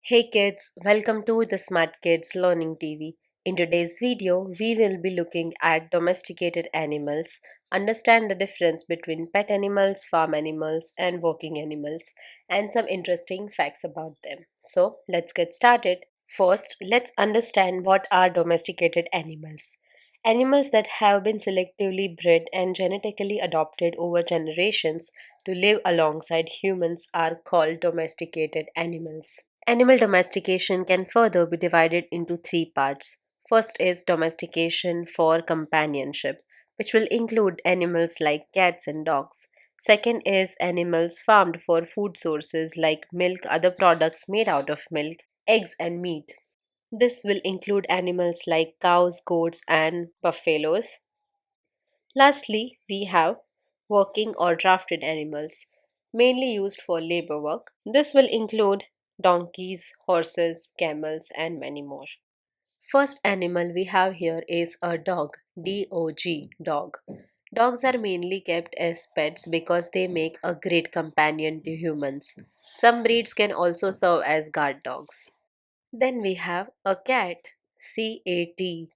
Hey kids, welcome to the Smart Kids Learning TV. In today's video, we will be looking at domesticated animals, understand the difference between pet animals, farm animals, and working animals, and some interesting facts about them. So, let's get started. First, let's understand what are domesticated animals. Animals that have been selectively bred and genetically adopted over generations to live alongside humans are called domesticated animals. Animal domestication can further be divided into three parts. First is domestication for companionship, which will include animals like cats and dogs. Second is animals farmed for food sources like milk, other products made out of milk, eggs, and meat. This will include animals like cows, goats, and buffaloes. Lastly, we have working or drafted animals, mainly used for labor work. This will include donkeys, horses, camels, and many more. First animal we have here is a dog, dog, dog. Dogs are mainly kept as pets because they make a great companion to humans. Some breeds can also serve as guard dogs. Then we have a cat,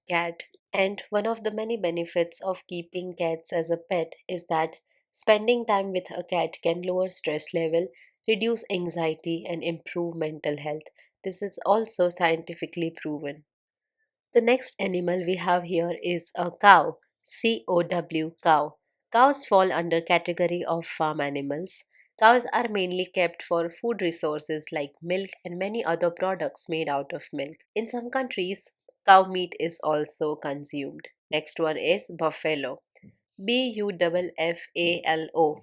cat. And one of the many benefits of keeping cats as a pet is that spending time with a cat can lower stress level, reduce anxiety, and improve mental health. This is also scientifically proven. The next animal we have here is a cow, cow. Cows fall under category of farm animals. Cows are mainly kept for food resources like milk and many other products made out of milk. In some countries, cow meat is also consumed. Next one is buffalo.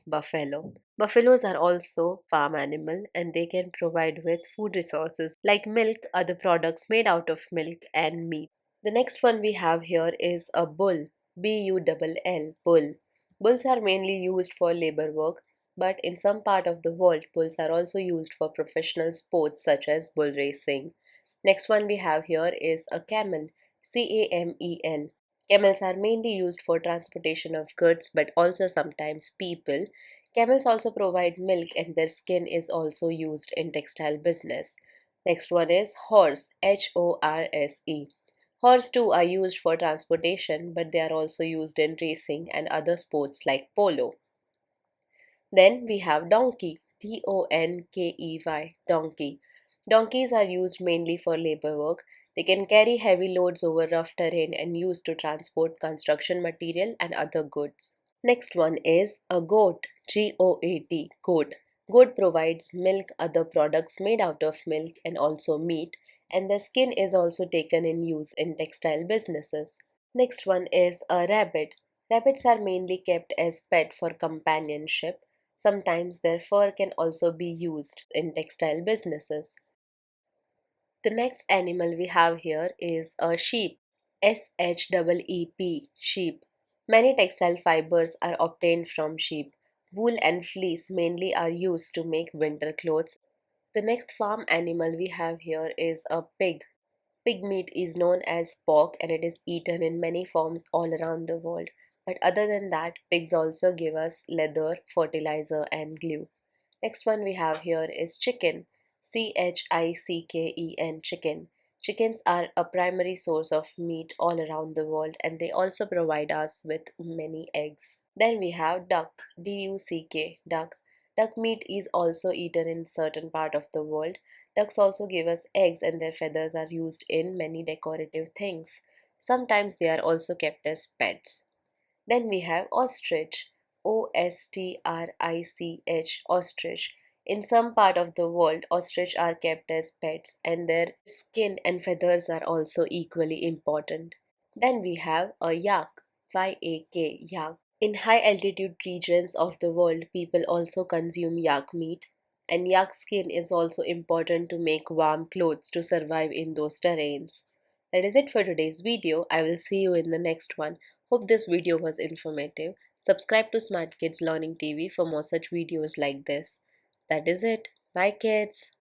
Buffalo. Buffaloes are also farm animal and they can provide with food resources like milk, other products made out of milk and meat. The next one we have here is a bull. Bull. Bulls are mainly used for labor work, but in some part of the world, bulls are also used for professional sports such as bull racing. Next one we have here is a camel. Camel. Camels are mainly used for transportation of goods, but also sometimes people. Camels also provide milk and their skin is also used in textile business. Next one is horse. Horse. Horse too are used for transportation, but they are also used in racing and other sports like polo. Then we have donkey. Donkeys are used mainly for labor work. They can carry heavy loads over rough terrain and used to transport construction material and other goods. Next one is a goat, goat. Goat provides milk, other products made out of milk, and also meat, and the skin is also taken in use in textile businesses. Next one is a rabbit. Rabbits are mainly kept as pet for companionship. Sometimes their fur can also be used in textile businesses. The next animal we have here is a sheep. Sheep. Many textile fibers are obtained from sheep. Wool and fleece mainly are used to make winter clothes. The next farm animal we have here is a pig. Pig meat is known as pork and it is eaten in many forms all around the world. But other than that, pigs also give us leather, fertilizer, and glue. Next one we have here is chicken. Chicken. Chickens are a primary source of meat all around the world and they also provide us with many eggs. Then we have duck. Duck meat is also eaten in certain part of the world. Ducks also give us eggs and their feathers are used in many decorative things. Sometimes they are also kept as pets. Then we have ostrich. Ostrich. In some part of the world, ostrich are kept as pets and their skin and feathers are also equally important. Then we have a yak. Yak. In high altitude regions of the world, people also consume yak meat, and yak skin is also important to make warm clothes to survive in those terrains. That is it for today's video. I will see you in the next one. Hope this video was informative. Subscribe to Smart Kids Learning TV for more such videos like this. That is it. Bye, kids.